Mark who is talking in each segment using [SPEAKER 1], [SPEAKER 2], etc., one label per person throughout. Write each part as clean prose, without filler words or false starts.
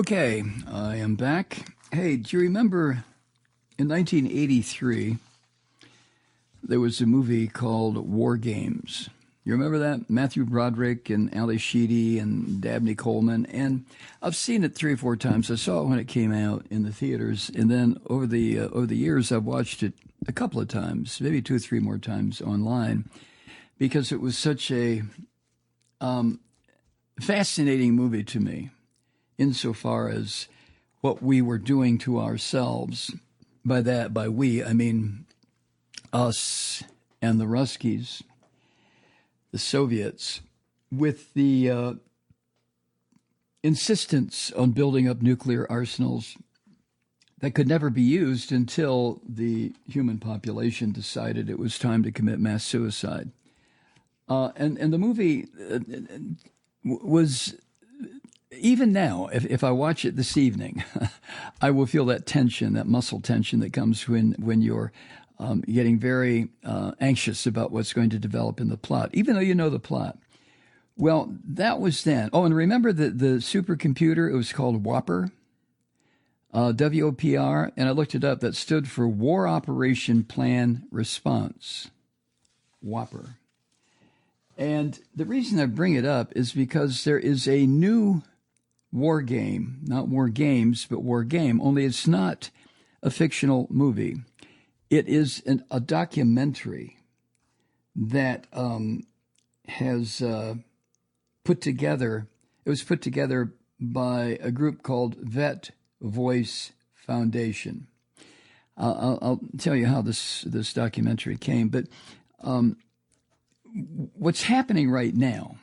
[SPEAKER 1] Okay, I am back. Hey, do you remember in 1983, there was a movie called War Games? You remember that? Matthew Broderick and Ali Sheedy and Dabney Coleman. And I've seen it 3 or 4 times. I saw it when it came out in the theaters, and then over the years, I've watched it a couple of times, maybe 2 or 3 more times online, because it was such a fascinating movie to me, insofar as what we were doing to ourselves. By we, I mean us and the Ruskies, the Soviets, with the insistence on building up nuclear arsenals that could never be used until the human population decided it was time to commit mass suicide. And the movie was, even now, if I watch it this evening, I will feel that tension, that muscle tension that comes when you're getting very anxious about what's going to develop in the plot, even though you know the plot. Well, that was then. Oh, and remember the supercomputer? It was called Whopper, WOPR, and I looked it up. That stood for War Operation Plan Response, Whopper. And the reason I bring it up is because there is a new war game, not War Games, but War Game, only it's not a fictional movie. It is a documentary that has put together, it was put together by a group called Vet Voice Foundation. I'll tell you how this documentary came, but what's happening right now,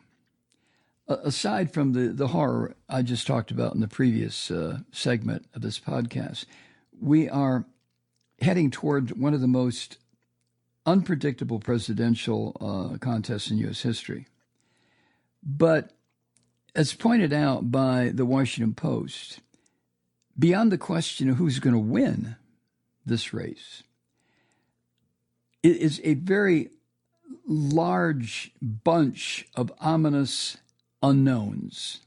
[SPEAKER 1] aside from the horror I just talked about in the previous segment of this podcast, we are heading toward one of the most unpredictable presidential contests in U.S. history. But as pointed out by the Washington Post, beyond the question of who's going to win this race, it is a very large bunch of ominous unknowns.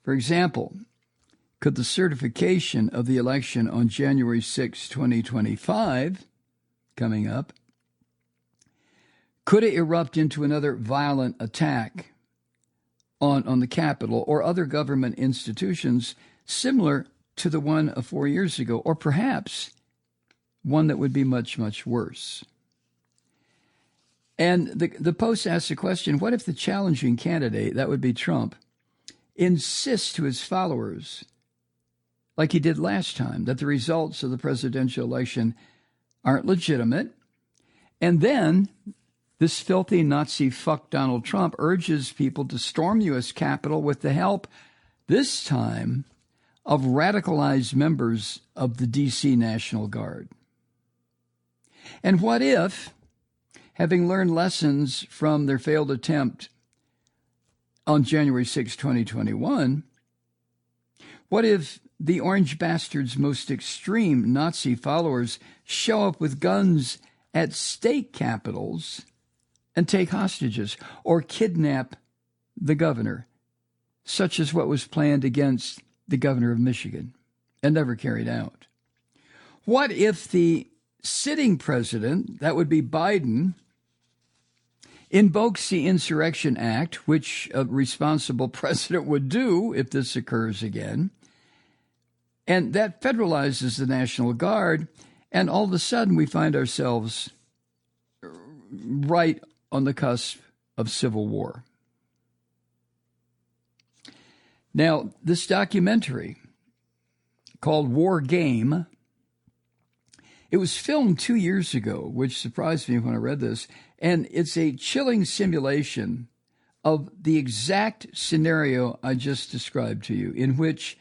[SPEAKER 1] For example, could the certification of the election on January 6, 2025, coming up, could it erupt into another violent attack on the Capitol or other government institutions similar to the one of 4 years ago, or perhaps one that would be much, much worse? And the Post asks the question, what if the challenging candidate, that would be Trump, insists to his followers, like he did last time, that the results of the presidential election aren't legitimate, and then this filthy Nazi fuck Donald Trump urges people to storm U.S. Capitol with the help, this time, of radicalized members of the D.C. National Guard? And what if, having learned lessons from their failed attempt on January 6, 2021, what if the orange bastard's most extreme Nazi followers show up with guns at state capitals and take hostages or kidnap the governor, such as what was planned against the governor of Michigan and never carried out? What if the sitting president, that would be Biden, invokes the Insurrection Act, which a responsible president would do if this occurs again, and that federalizes the National Guard, and all of a sudden we find ourselves right on the cusp of civil war? Now, this documentary called War Game, it was filmed 2 years ago, which surprised me when I read this, and it's a chilling simulation of the exact scenario I just described to you, in which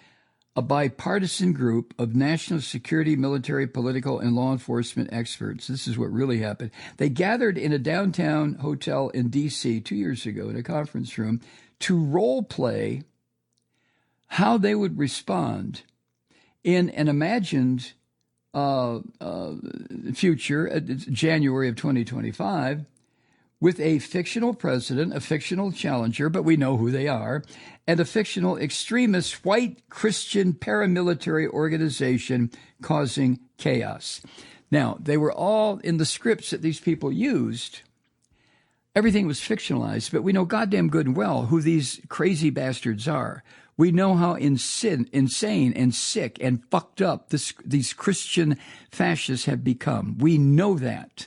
[SPEAKER 1] a bipartisan group of national security, military, political, and law enforcement experts, this is what really happened, they gathered in a downtown hotel in D.C. 2 years ago in a conference room to role play how they would respond in an imagined future, January of 2025, with a fictional president, a fictional challenger, but we know who they are, and a fictional extremist white Christian paramilitary organization causing chaos. Now, they were all in the scripts that these people used. Everything was fictionalized, but we know goddamn good and well who these crazy bastards are. We know how insane and sick and fucked up these Christian fascists have become. We know that.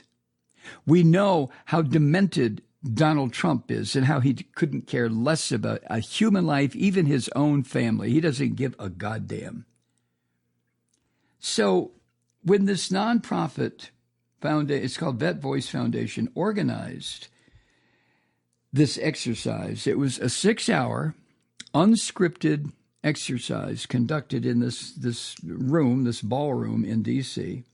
[SPEAKER 1] We know how demented Donald Trump is and how he couldn't care less about a human life, even his own family. He doesn't give a goddamn. So when this nonprofit foundation, it's called Vet Voice Foundation, organized this exercise, it was a 6-hour unscripted exercise conducted in this room, this ballroom in D.C.,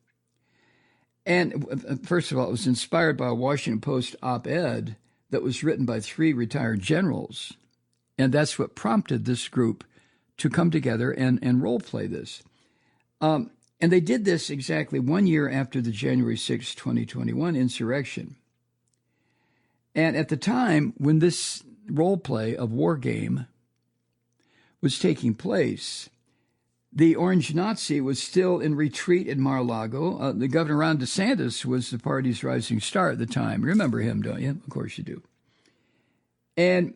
[SPEAKER 1] and first of all, it was inspired by a Washington Post op-ed that was written by 3 retired generals. And that's what prompted this group to come together and role play this. And they did this exactly 1 year after the January 6, 2021 insurrection. And at the time when this role play of War Game was taking place, the Orange Nazi was still in retreat in Mar-a-Lago. The Governor Ron DeSantis was the party's rising star at the time. Remember him, don't you? Of course you do. And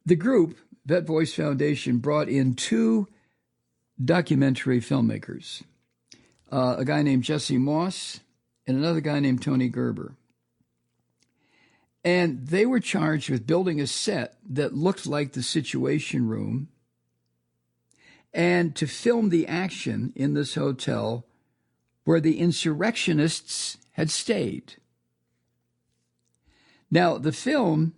[SPEAKER 1] the group, Vet Voice Foundation, brought in 2 documentary filmmakers, a guy named Jesse Moss and another guy named Tony Gerber. And they were charged with building a set that looked like the Situation Room and to film the action in this hotel where the insurrectionists had stayed. Now, the film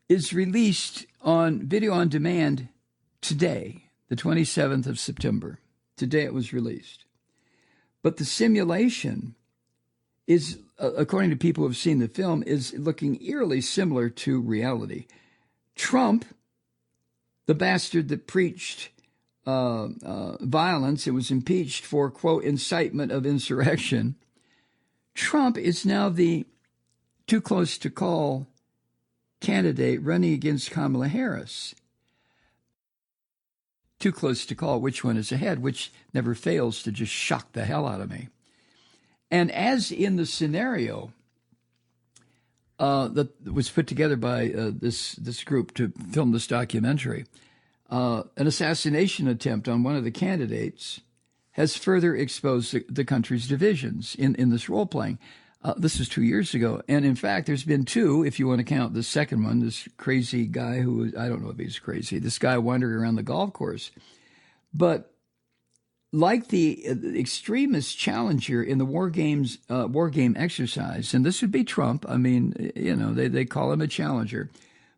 [SPEAKER 1] is released on video on demand today, the 27th of September. Today it was released. But the simulation is, according to people who have seen the film, is looking eerily similar to reality. Trump, the bastard that preached violence and was impeached for, quote, incitement of insurrection. Trump is now the too close to call candidate running against Kamala Harris. Too close to call which one is ahead, which never fails to just shock the hell out of me. And as in the scenario that was put together by this group to film this documentary, an assassination attempt on one of the candidates has further exposed the country's divisions in this role-playing. This was 2 years ago. And in fact, there's been 2, if you want to count the second one, this crazy guy who, I don't know if he's crazy, this guy wandering around the golf course. But like the extremist challenger in the war game exercise, and this would be Trump. I mean, you know, they call him a challenger.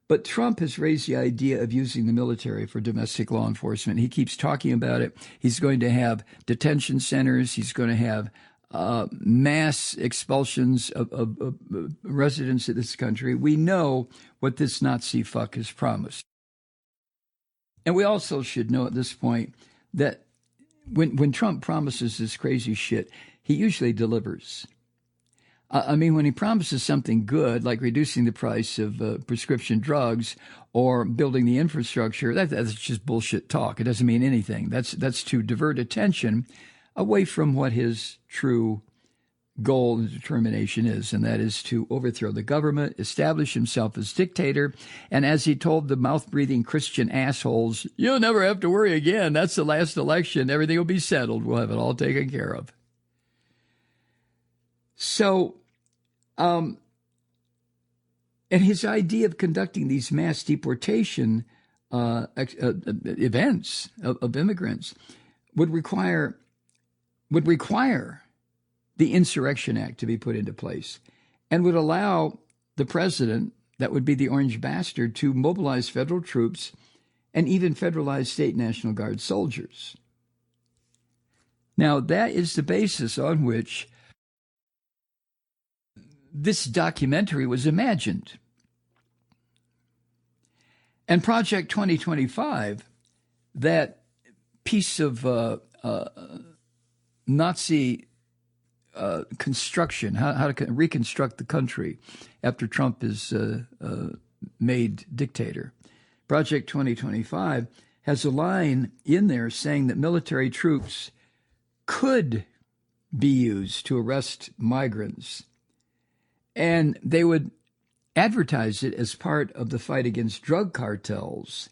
[SPEAKER 1] But Trump has raised the idea of using the military for domestic law enforcement. He keeps talking about it. He's going to have detention centers. He's going to have mass expulsions of residents of this country. We know what this Nazi fuck has promised. And we also should know at this point that when Trump promises this crazy shit, he usually delivers. I mean, when he promises something good, like reducing the price of prescription drugs or building the infrastructure, that's just bullshit talk. It doesn't mean anything. That's to divert attention away from what his true goal and determination is, and that is to overthrow the government, establish himself as dictator, and as he told the mouth-breathing Christian assholes, you'll never have to worry again. That's the last election. Everything will be settled. We'll have it all taken care of. So, and his idea of conducting these mass deportation events of immigrants would require the Insurrection Act to be put into place and would allow the president, that would be the orange bastard, to mobilize federal troops and even federalized state National Guard soldiers. Now, that is the basis on which this documentary was imagined. And Project 2025, that piece of Nazi construction, how to reconstruct the country after Trump is made dictator. Project 2025 has a line in there saying that military troops could be used to arrest migrants, and they would advertise it as part of the fight against drug cartels,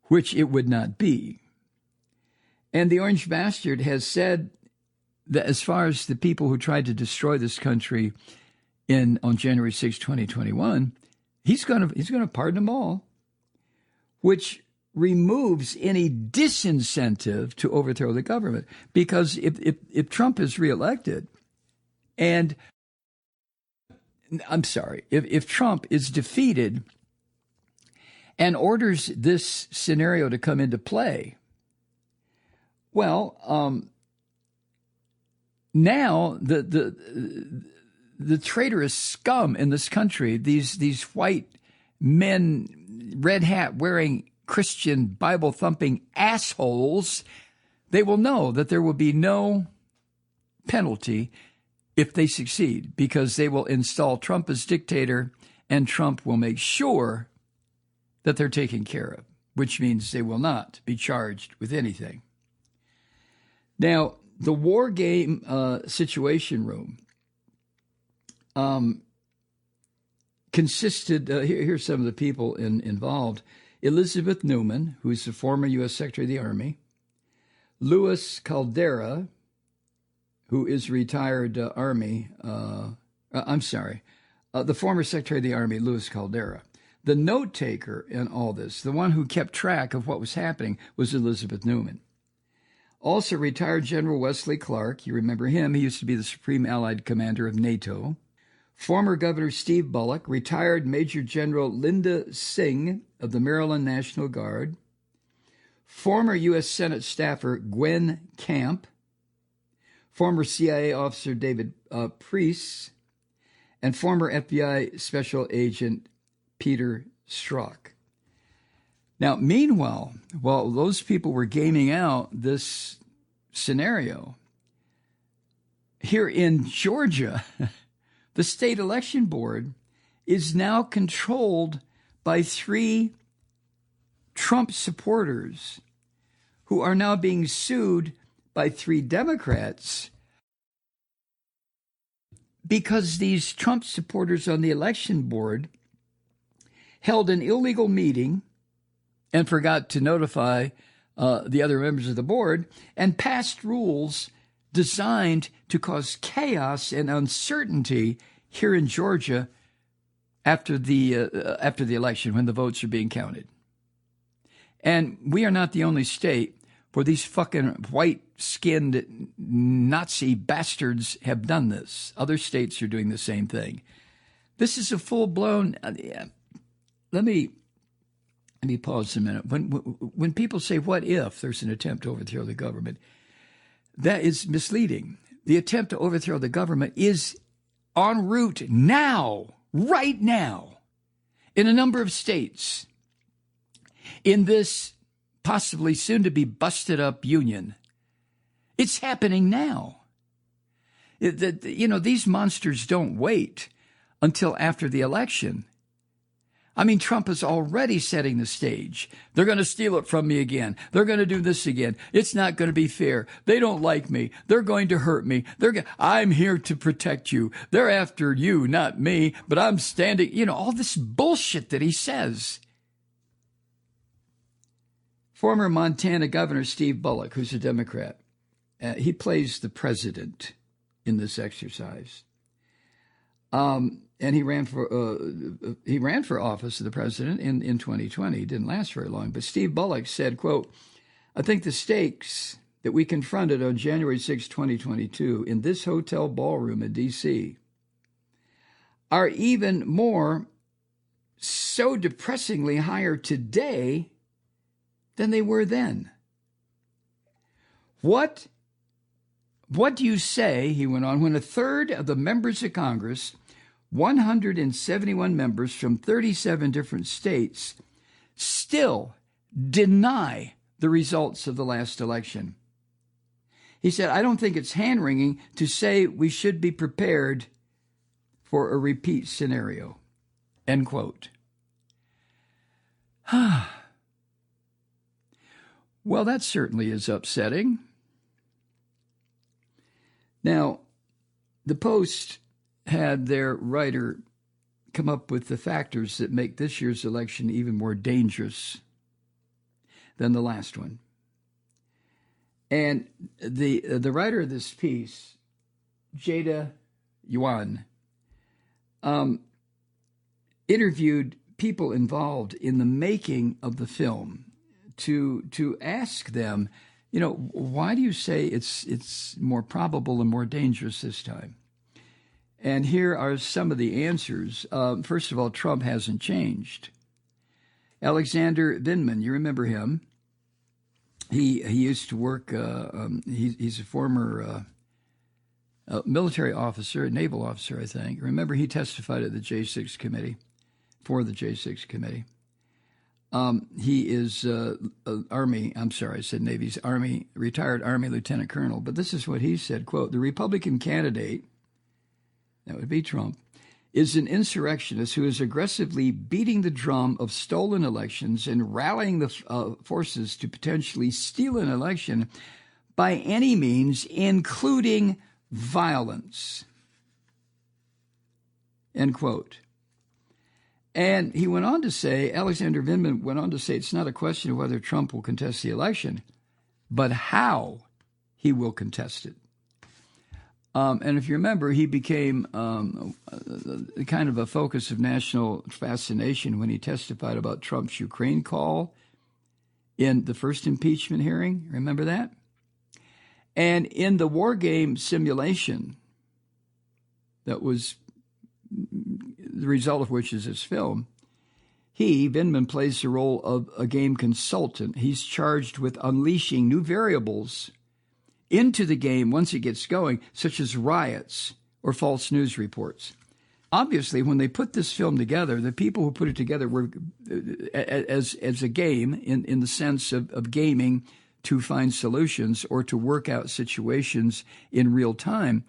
[SPEAKER 1] which it would not be. And the Orange Bastard has said that as far as the people who tried to destroy this country on January 6, 2021, he's going to pardon them all, which removes any disincentive to overthrow the government. Because if Trump is reelected, and I'm sorry, if Trump is defeated and orders this scenario to come into play, well, now the traitorous scum in this country, these white men, red hat wearing Christian Bible thumping assholes, they will know that there will be no penalty if they succeed, because they will install Trump as dictator, and Trump will make sure that they're taken care of, which means they will not be charged with anything. Now, the War Game Situation Room consisted, here's some of the people involved: Elizabeth Newman, who is the former U.S. Secretary of the Army; Luis Caldera, who is retired Army, the former Secretary of the Army, Luis Caldera. The note taker in all this, the one who kept track of what was happening, was Elizabeth Newman. Also, retired General Wesley Clark, you remember him, he used to be the Supreme Allied Commander of NATO. Former Governor Steve Bullock, retired Major General Linda Singh of the Maryland National Guard, former U.S. Senate staffer Gwen Camp, former CIA officer David Priest, and former FBI Special Agent Peter Strzok. Now, meanwhile, while those people were gaming out this scenario, here in Georgia, the state election board is now controlled by 3 Trump supporters who are now being sued by 3 Democrats because these Trump supporters on the election board held an illegal meeting and forgot to notify the other members of the board, and passed rules designed to cause chaos and uncertainty here in Georgia after the election, when the votes are being counted. And we are not the only state where these fucking white-skinned Nazi bastards have done this. Other states are doing the same thing. This is a full-blown... Let me pause a minute. When people say, what if there's an attempt to overthrow the government, that is misleading. The attempt to overthrow the government is en route now, right now, in a number of states, in this possibly soon-to-be busted-up union. It's happening now. These monsters don't wait until after the election. I mean, Trump is already setting the stage. They're going to steal it from me again. They're going to do this again. It's not going to be fair. They don't like me. They're going to hurt me. I'm here to protect you. They're after you, not me, but I'm standing, all this bullshit that he says. Former Montana Governor Steve Bullock, who's a Democrat, he plays the president in this exercise. And he ran for office of the president in 2020. It didn't last very long. But Steve Bullock said, quote, "I think the stakes that we confronted on January 6, 2022 in this hotel ballroom in D.C. are even more so depressingly higher today than they were then. What do you say," he went on, "when a third of the members of Congress, 171 members from 37 different states, still deny the results of the last election? He said, I don't think it's hand-wringing to say we should be prepared for a repeat scenario, end quote. Well, that certainly is upsetting. Now, the Post had their writer come up with the factors that make this year's election even more dangerous than the last one. And the writer of this piece, Jada Yuan, interviewed people involved in the making of the film to ask them, why do you say it's more probable and more dangerous this time? And here are some of the answers. First of all, Trump hasn't changed. Alexander Vindman, you remember him. He used to work, he's a former military officer, a naval officer, I think. Remember, he testified at the J6 committee, for the J6 committee. He is retired Army Lieutenant Colonel. But this is what he said, quote, the Republican candidate, that would be Trump, is an insurrectionist who is aggressively beating the drum of stolen elections and rallying the forces to potentially steal an election by any means, including violence, end quote. And he went on to say, Alexander Vindman went on to say, it's not a question of whether Trump will contest the election, but how he will contest it. And if you remember, he became kind of a focus of national fascination when he testified about Trump's Ukraine call in the first impeachment hearing. Remember that? And in the war game simulation, that was the result of which is this film, Vindman plays the role of a game consultant. He's charged with unleashing new variables into the game once it gets going, such as riots or false news reports. Obviously, when they put this film together, the people who put it together were as a game in the sense of gaming to find solutions or to work out situations in real time.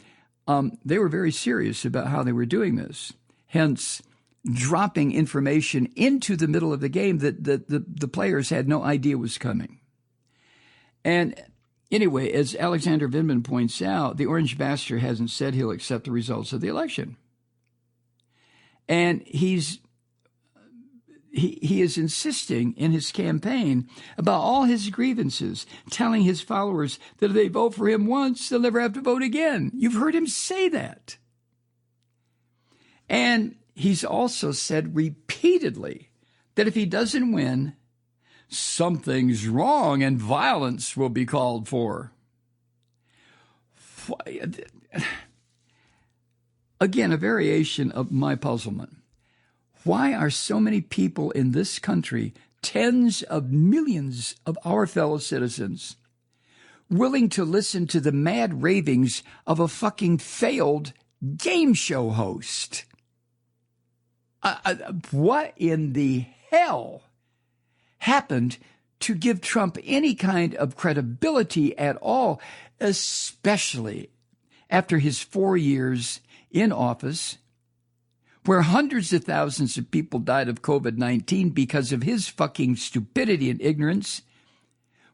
[SPEAKER 1] They were very serious about how they were doing this, hence dropping information into the middle of the game that the players had no idea was coming. And anyway, as Alexander Vindman points out, the Orange Bastard hasn't said he'll accept the results of the election. And he is insisting in his campaign about all his grievances, telling his followers that if they vote for him once, they'll never have to vote again. You've heard him say that. And he's also said repeatedly that if he doesn't win, something's wrong and violence will be called for. Again, a variation of my puzzlement. Why are so many people in this country, tens of millions of our fellow citizens, willing to listen to the mad ravings of a fucking failed game show host? What in the hell happened to give Trump any kind of credibility at all, especially after his 4 years in office, where hundreds of thousands of people died of COVID-19 because of his fucking stupidity and ignorance,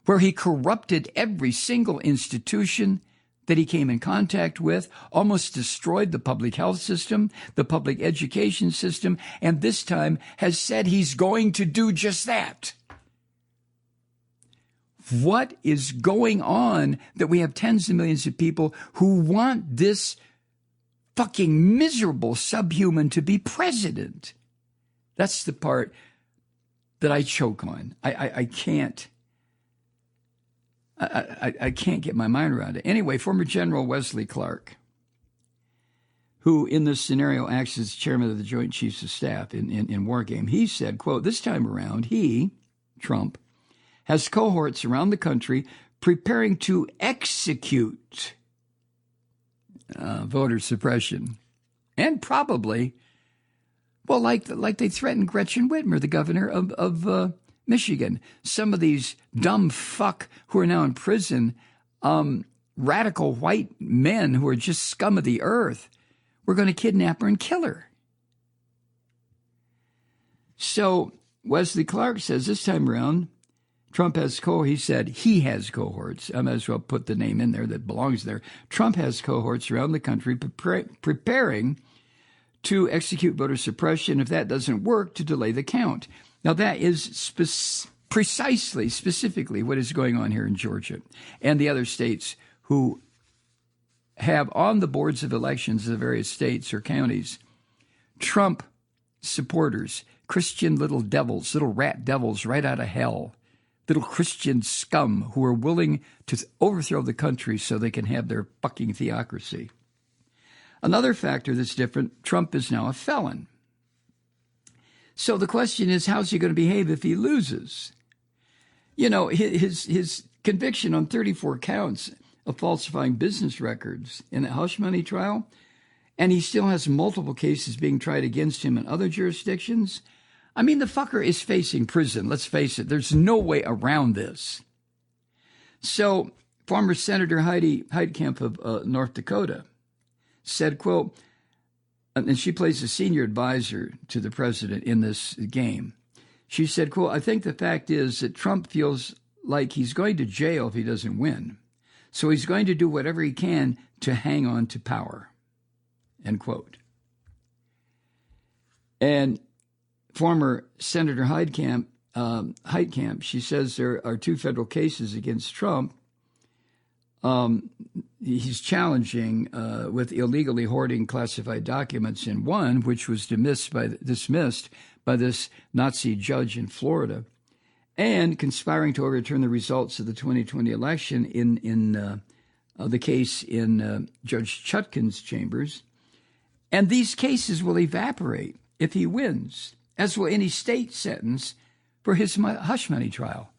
[SPEAKER 1] where he corrupted every single institution that he came in contact with, almost destroyed the public health system, the public education system, and this time has said he's going to do just that. What is going on that we have tens of millions of people who want this fucking miserable subhuman to be president? That's the part that I choke on. I can't get my mind around it. Anyway, former General Wesley Clark, who in this scenario acts as chairman of the Joint Chiefs of Staff in War Game, he said, quote, this time around, he, Trump, has cohorts around the country preparing to execute voter suppression. And probably, well, like they threatened Gretchen Whitmer, the governor of Michigan. Some of these dumb fuck who are now in prison radical white men who are just scum of the earth were going to kidnap her and kill her. So Wesley Clark says this time around, Trump has he said he has cohorts. I might as well put the name in there that belongs there. Trump has cohorts around the country preparing to execute voter suppression. If that doesn't work, to delay the count. Now, that is specifically what is going on here in Georgia and the other states who have on the boards of elections of the various states or counties Trump supporters, Christian little devils, little rat devils right out of hell, little Christian scum who are willing to overthrow the country so they can have their fucking theocracy. Another factor that's different, Trump is now a felon. So the question is, how's he going to behave if he loses? You know, his conviction on 34 counts of falsifying business records in the hush money trial, and he still has multiple cases being tried against him in other jurisdictions. I mean, the fucker is facing prison. Let's face it. There's no way around this. So former Senator Heidi Heitkamp of North Dakota said, quote, and she plays a senior advisor to the president in this game. She said, quote, I think the fact is that Trump feels like he's going to jail if he doesn't win. So he's going to do whatever he can to hang on to power, end quote. And former Senator Heitkamp, she says there are 2 federal cases against Trump. He's challenging with illegally hoarding classified documents in one, which was dismissed by this Nazi judge in Florida, and conspiring to overturn the results of the 2020 election in the case in Judge Chutkan's chambers. And these cases will evaporate if he wins, as will any state sentence for his hush money trial.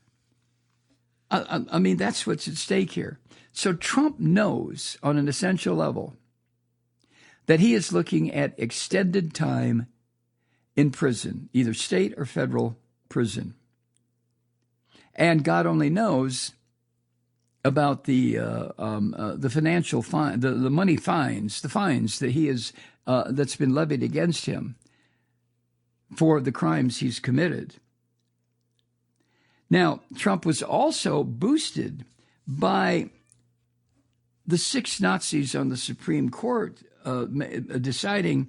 [SPEAKER 1] I mean, that's what's at stake here. So Trump knows on an essential level that he is looking at extended time in prison, either state or federal prison. And God only knows about the financial fine, the money fines, the fines that he is that's been levied against him for the crimes he's committed. Now, Trump was also boosted by the 6 Nazis on the Supreme Court deciding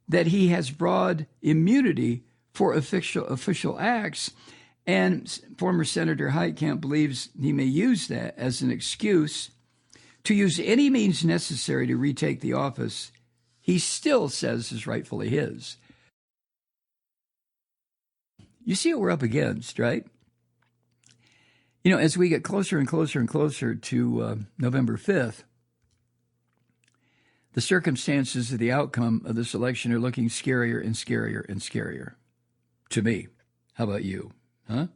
[SPEAKER 1] that he has broad immunity for official acts. And former Senator Heitkamp believes he may use that as an excuse to use any means necessary to retake the office he still says is rightfully his. You see what we're up against, right? You know, as we get closer and closer and closer to November 5th, the circumstances of the outcome of this election are looking scarier and scarier and scarier to me. How about you? Huh?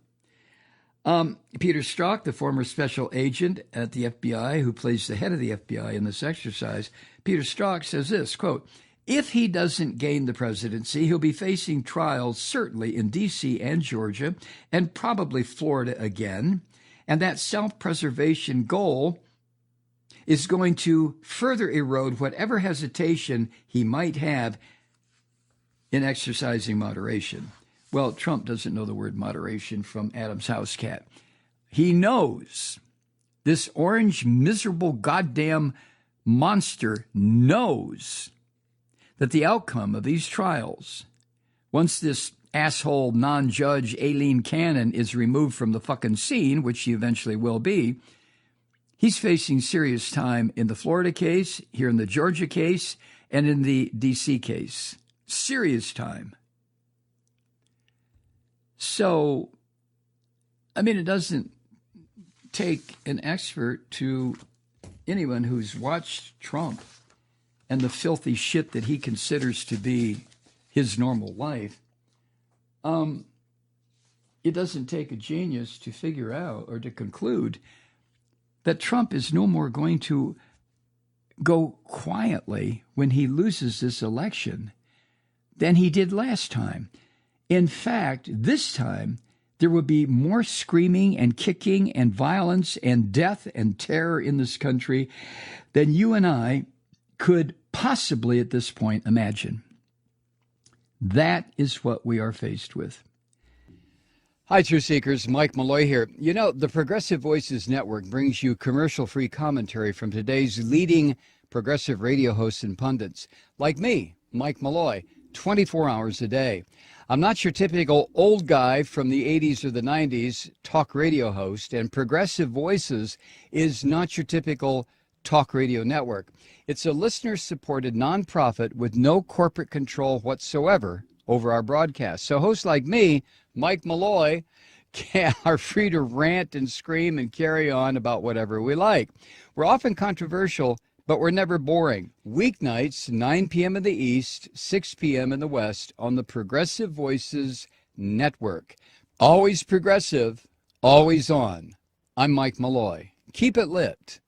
[SPEAKER 1] Peter Strzok, the former special agent at the FBI who plays the head of the FBI in this exercise, Peter Strzok says this, quote, if he doesn't gain the presidency, he'll be facing trials certainly in D.C. and Georgia and probably Florida again. And that self-preservation goal is going to further erode whatever hesitation he might have in exercising moderation. Well, Trump doesn't know the word moderation from Adam's house cat. He knows, this orange, miserable, goddamn monster knows that the outcome of these trials, once this asshole non-judge Aileen Cannon is removed from the fucking scene, which she eventually will be, he's facing serious time in the Florida case, here in the Georgia case, and in the D.C. case. Serious time. So, I mean, it doesn't take an expert to anyone who's watched Trump and the filthy shit that he considers to be his normal life. It doesn't take a genius to figure out or to conclude that Trump is no more going to go quietly when he loses this election than he did last time. In fact, this time, there would be more screaming and kicking and violence and death and terror in this country than you and I could possibly at this point imagine. That is what we are faced with. Hi, Truth Seekers. Mike Malloy here. You know, the Progressive Voices Network brings you commercial-free commentary from today's leading progressive radio hosts and pundits, like me, Mike Malloy, 24 hours a day. I'm not your typical old guy from the 80s or the 90s talk radio host, and Progressive Voices is not your typical talk radio network. It's a listener-supported nonprofit with no corporate control whatsoever over our broadcast. So hosts like me, Mike Malloy, are free to rant and scream and carry on about whatever we like. We're often controversial, but we're never boring. Weeknights, 9 p.m. in the East, 6 p.m. in the West on the Progressive Voices Network. Always progressive, always on. I'm Mike Malloy. Keep it lit.